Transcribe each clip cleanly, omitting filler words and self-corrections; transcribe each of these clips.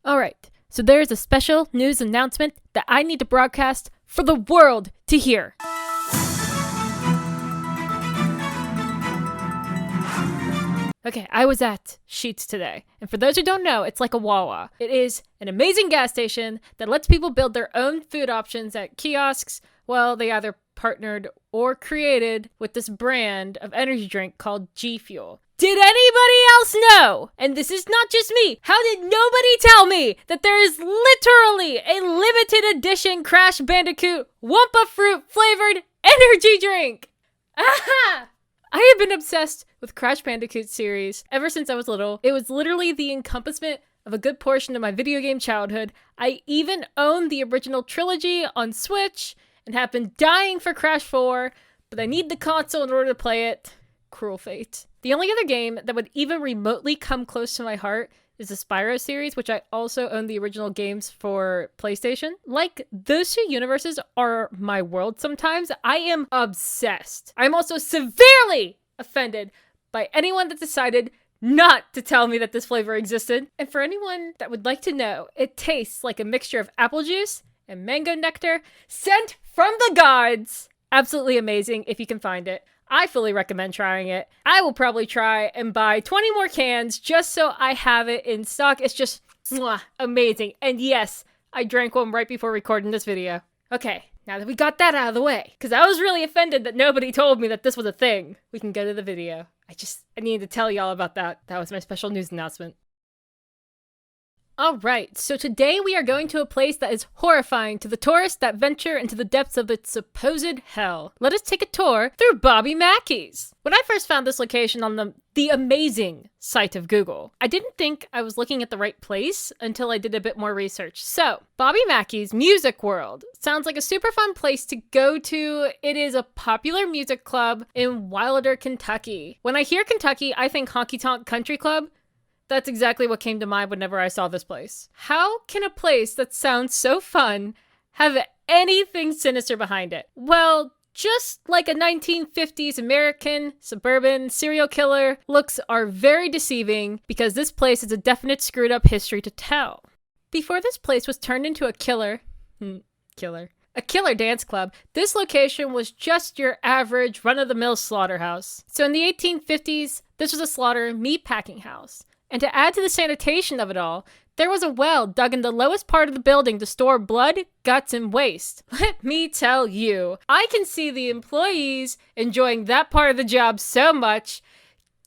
Alright, so there's a special news announcement that I need to broadcast for the world to hear. Okay, I was at Sheetz today, and for those who don't know, it's like a Wawa. It is an amazing gas station that lets people build their own food options at kiosks. Well, they either partnered or created with this brand of energy drink called G Fuel. Did anybody else know? And this is not just me. How did nobody tell me that there is literally a limited edition Crash Bandicoot Wumpa Fruit flavored energy drink? Aha! I have been obsessed with Crash Bandicoot series ever since I was little. It was literally the encompassment of a good portion of my video game childhood. I even owned the original trilogy on Switch and have been dying for Crash 4, but I need the console in order to play it. Cruel fate. The only other game that would even remotely come close to my heart is the Spyro series, which I also own the original games for PlayStation. Like, those two universes are my world sometimes. I am obsessed. I'm also severely offended by anyone that decided not to tell me that this flavor existed. And for anyone that would like to know, it tastes like a mixture of apple juice and mango nectar sent from the gods. Absolutely amazing if you can find it. I fully recommend trying it. I will probably try and buy 20 more cans just so I have it in stock. It's just amazing. And yes, I drank one right before recording this video. Okay, now that we got that out of the way, because I was really offended that nobody told me that this was a thing, we can go to the video. I needed to tell y'all about that. That was my special news announcement. Alright, so today we are going to a place that is horrifying to the tourists that venture into the depths of its supposed hell. Let us take a tour through Bobby Mackeys. When I first found this location on the amazing site of Google, I didn't think I was looking at the right place until I did a bit more research. So, Bobby Mackeys Music World sounds like a super fun place to go to. It is a popular music club in Wilder, Kentucky. When I hear Kentucky, I think Honky Tonk Country Club. That's exactly what came to mind whenever I saw this place. How can a place that sounds so fun have anything sinister behind it? Well, just like a 1950s American suburban serial killer, looks are very deceiving because this place has a definite screwed up history to tell. Before this place was turned into a killer dance club, this location was just your average run-of-the-mill slaughterhouse. So in the 1850s, this was a slaughter meatpacking house. And to add to the sanitation of it all, there was a well dug in the lowest part of the building to store blood, guts, and waste. Let me tell you, I can see the employees enjoying that part of the job so much.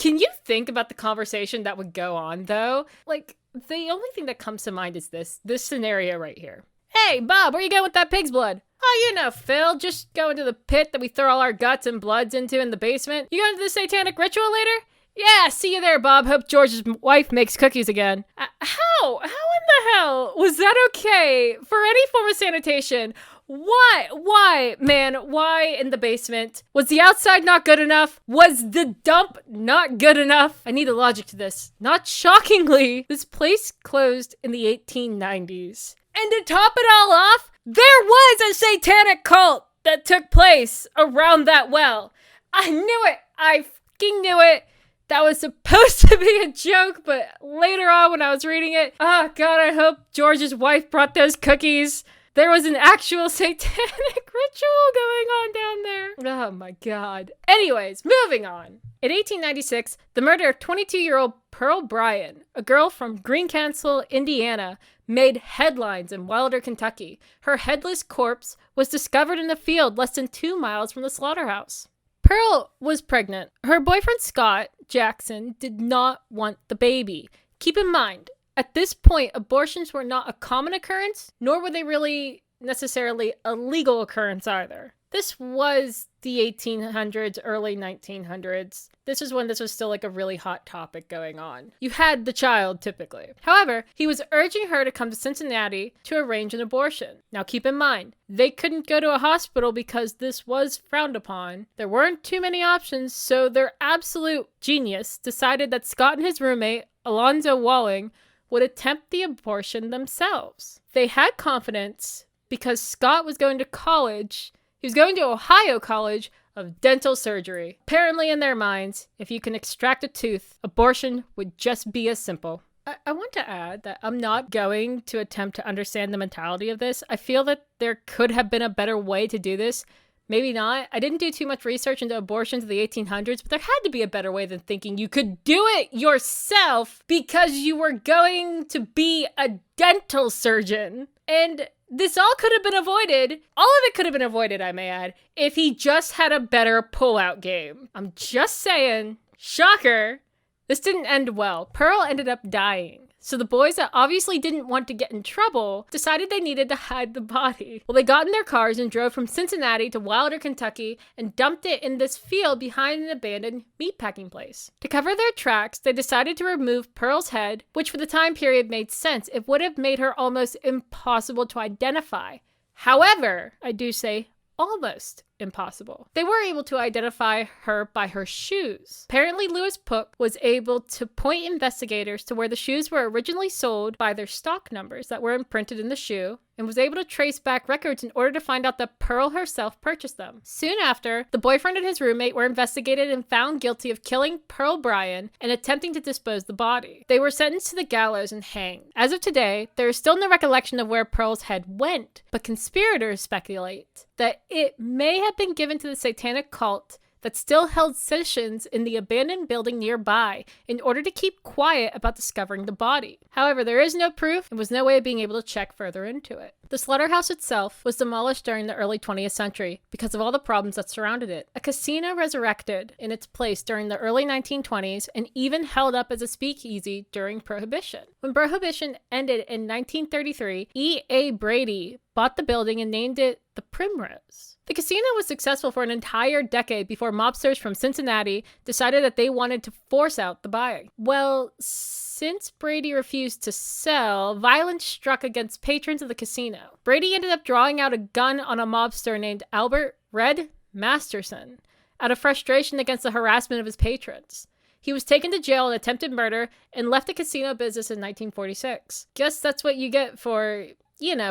Can you think about the conversation that would go on, though? Like, the only thing that comes to mind is this scenario right here. Hey, Bob, where you going with that pig's blood? Oh, you know, Phil, just going to the pit that we throw all our guts and bloods into in the basement. You going to the satanic ritual later? Yeah, see you there, Bob. Hope George's wife makes cookies again. How in the hell was that okay for any form of sanitation? Why, man, why in the basement? Was the outside not good enough? Was the dump not good enough? I need a logic to this. Not shockingly, this place closed in the 1890s. And to top it all off, there was a satanic cult that took place around that well. I knew it. I fucking knew it. That was supposed to be a joke, but later on when I was reading it, oh god, I hope George's wife brought those cookies. There was an actual satanic ritual going on down there. Oh my god. Anyways, moving on. In 1896, the murder of 22-year-old Pearl Bryan, a girl from Greencastle, Indiana, made headlines in Wilder, Kentucky. Her headless corpse was discovered in a field less than 2 miles from the slaughterhouse. Pearl was pregnant. Her boyfriend, Scott Jackson, did not want the baby. Keep in mind, at this point, abortions were not a common occurrence, nor were they really necessarily a legal occurrence either. This was the 1800s, early 1900s. This is when this was still like a really hot topic going on. You had the child, typically. However, he was urging her to come to Cincinnati to arrange an abortion. Now keep in mind, they couldn't go to a hospital because this was frowned upon. There weren't too many options, so their absolute genius decided that Scott and his roommate, Alonzo Walling, would attempt the abortion themselves. They had confidence because Scott was going to college. He was going to Ohio College of Dental Surgery. Apparently in their minds, if you can extract a tooth, abortion would just be as simple. I want to add that I'm not going to attempt to understand the mentality of this. I feel that there could have been a better way to do this. Maybe not. I didn't do too much research into abortions in the 1800s, but there had to be a better way than thinking you could do it yourself because you were going to be a dental surgeon. And this all could have been avoided. All of it could have been avoided, I may add, if he just had a better pull-out game. I'm just saying. Shocker. This didn't end well. Pearl ended up dying. So the boys that obviously didn't want to get in trouble decided they needed to hide the body. Well, they got in their cars and drove from Cincinnati to Wilder, Kentucky, and dumped it in this field behind an abandoned meatpacking place. To cover their tracks, they decided to remove Pearl's head, which for the time period made sense. It would have made her almost impossible to identify. However, I do say almost impossible. They were able to identify her by her shoes. Apparently, Lewis Pook was able to point investigators to where the shoes were originally sold by their stock numbers that were imprinted in the shoe, and was able to trace back records in order to find out that Pearl herself purchased them. Soon after, the boyfriend and his roommate were investigated and found guilty of killing Pearl Bryan and attempting to dispose the body. They were sentenced to the gallows and hanged. As of today, there is still no recollection of where Pearl's head went, but conspirators speculate that it may have been given to the satanic cult that still held sessions in the abandoned building nearby in order to keep quiet about discovering the body. However, there is no proof and was no way of being able to check further into it. The slaughterhouse itself was demolished during the early 20th century because of all the problems that surrounded it. A casino resurrected in its place during the early 1920s and even held up as a speakeasy during Prohibition. When Prohibition ended in 1933, E.A. Brady bought the building and named it the Primrose. The casino was successful for an entire decade before mobsters from Cincinnati decided that they wanted to force out the buying. Well, since Brady refused to sell, violence struck against patrons of the casino. Brady ended up drawing out a gun on a mobster named Albert Red Masterson out of frustration against the harassment of his patrons. He was taken to jail on attempted murder and left the casino business in 1946. Guess that's what you get for,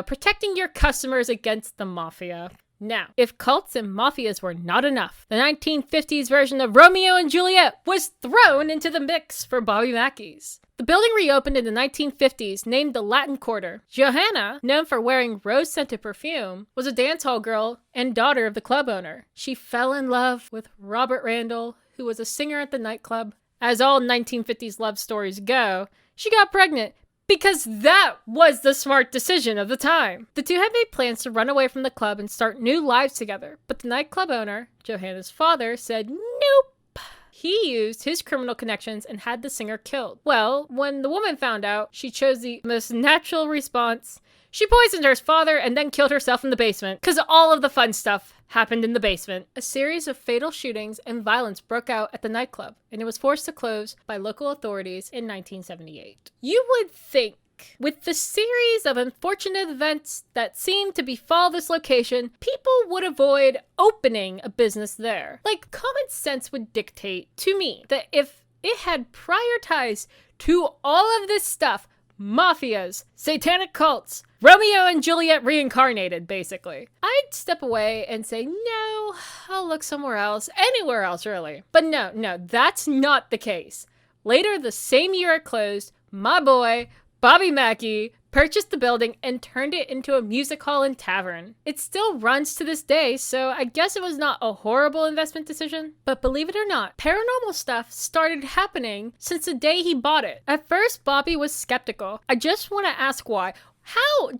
protecting your customers against the mafia. Now, if cults and mafias were not enough, the 1950s version of Romeo and Juliet was thrown into the mix for Bobby Mackeys. The building reopened in the 1950s, named the Latin Quarter. Johanna, known for wearing rose-scented perfume, was a dance hall girl and daughter of the club owner. She fell in love with Robert Randall, who was a singer at the nightclub. As all 1950s love stories go, she got pregnant because that was the smart decision of the time. The two had made plans to run away from the club and start new lives together, but the nightclub owner, Johanna's father, said nope. He used his criminal connections and had the singer killed. Well, when the woman found out, she chose the most natural response. She poisoned her father and then killed herself in the basement, because all of the fun stuff happened in the basement. A series of fatal shootings and violence broke out at the nightclub, and it was forced to close by local authorities in 1978. You would think, with the series of unfortunate events that seemed to befall this location, people would avoid opening a business there. Like, common sense would dictate to me that if it had prior ties to all of this stuff, mafias, satanic cults, Romeo and Juliet reincarnated, basically, I'd step away and say, no, I'll look somewhere else, anywhere else, really. But no, that's not the case. Later, the same year it closed, my boy, Bobby Mackey, purchased the building and turned it into a music hall and tavern. It still runs to this day, so I guess it was not a horrible investment decision. But believe it or not, paranormal stuff started happening since the day he bought it. At first, Bobby was skeptical. I just want to ask why. How?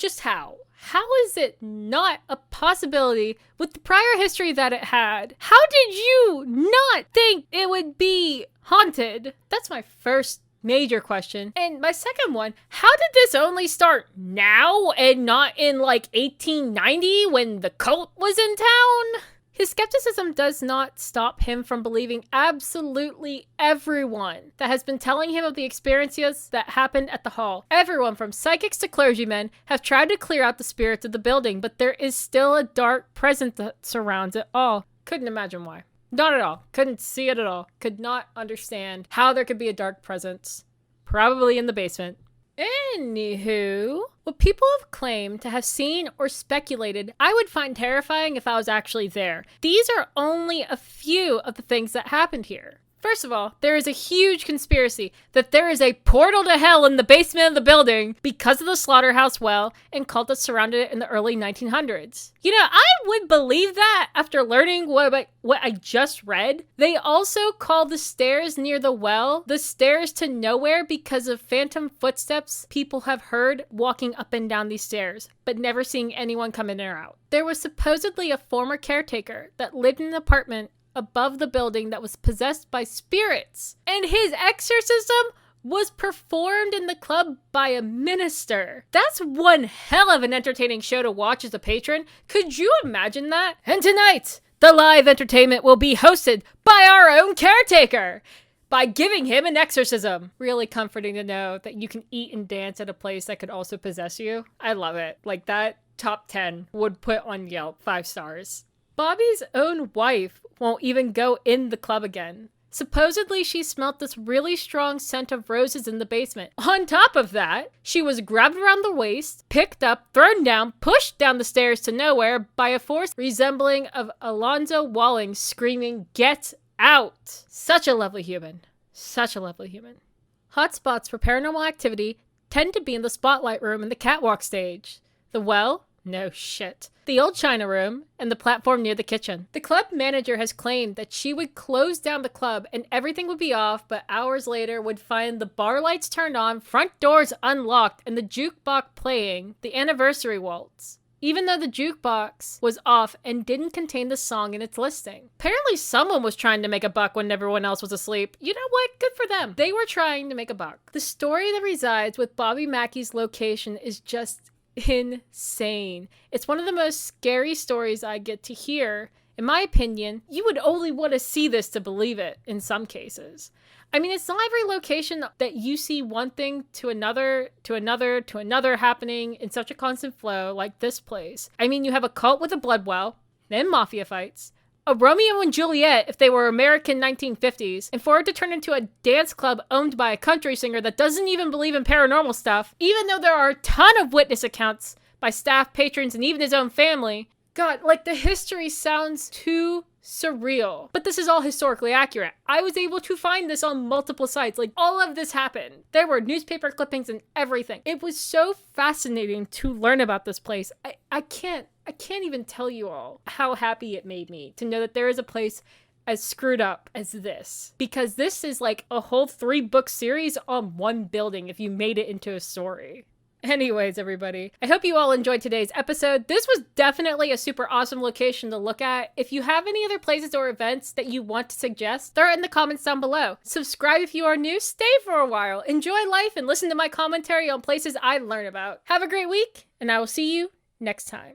How is it not a possibility with the prior history that it had? How did you not think it would be haunted? That's my first major question. And my second one, how did this only start now and not in like 1890 when the cult was in town? His skepticism does not stop him from believing absolutely everyone that has been telling him of the experiences that happened at the hall. Everyone from psychics to clergymen have tried to clear out the spirits of the building, but there is still a dark presence that surrounds it all. Couldn't imagine why. Not at all. Couldn't see it at all. Could not understand how there could be a dark presence. Probably in the basement. Anywho, what people have claimed to have seen or speculated I would find terrifying if I was actually there. These are only a few of the things that happened here. First of all, there is a huge conspiracy that there is a portal to hell in the basement of the building because of the slaughterhouse well and cult that surrounded it in the early 1900s. You know, I would believe that after learning what I just read. They also call the stairs near the well the stairs to nowhere because of phantom footsteps people have heard walking up and down these stairs, but never seeing anyone come in or out. There was supposedly a former caretaker that lived in an apartment above the building that was possessed by spirits, and his exorcism was performed in the club by a minister. That's one hell of an entertaining show to watch as a patron. Could you imagine that? And tonight, the live entertainment will be hosted by our own caretaker by giving him an exorcism. Really comforting to know that you can eat and dance at a place that could also possess you. I love it. Like, that top 10 would put on Yelp 5 stars. Bobby's own wife won't even go in the club again. Supposedly, she smelt this really strong scent of roses in the basement. On top of that, she was grabbed around the waist, picked up, thrown down, pushed down the stairs to nowhere by a force resembling of Alonzo Walling screaming, "Get out!" Such a lovely human. Such a lovely human. Hotspots for paranormal activity tend to be in the spotlight room and the catwalk stage. The well? No shit. The old China room, and the platform near the kitchen. The club manager has claimed that she would close down the club and everything would be off, but hours later would find the bar lights turned on, front doors unlocked, and the jukebox playing the anniversary waltz, even though the jukebox was off and didn't contain the song in its listing. Apparently someone was trying to make a buck when everyone else was asleep. You know what? Good for them. They were trying to make a buck. The story that resides with Bobby Mackeys' location is just insane. It's one of the most scary stories I get to hear. In my opinion, you would only want to see this to believe it in some cases. I mean, it's not every location that you see one thing to another, to another, to another happening in such a constant flow like this place. I mean, you have a cult with a blood well, then mafia fights, a Romeo and Juliet if they were American 1950s, and for it to turn into a dance club owned by a country singer that doesn't even believe in paranormal stuff, even though there are a ton of witness accounts by staff, patrons, and even his own family. God, like, the history sounds too surreal. But this is all historically accurate. I was able to find this on multiple sites. Like, all of this happened. There were newspaper clippings and everything. It was so fascinating to learn about this place. I can't even tell you all how happy it made me to know that there is a place as screwed up as this. Because this is like a whole 3-book series on one building if you made it into a story. Anyways, everybody, I hope you all enjoyed today's episode. This was definitely a super awesome location to look at. If you have any other places or events that you want to suggest, throw it in the comments down below. Subscribe if you are new, stay for a while, enjoy life, and listen to my commentary on places I learn about. Have a great week, and I will see you next time.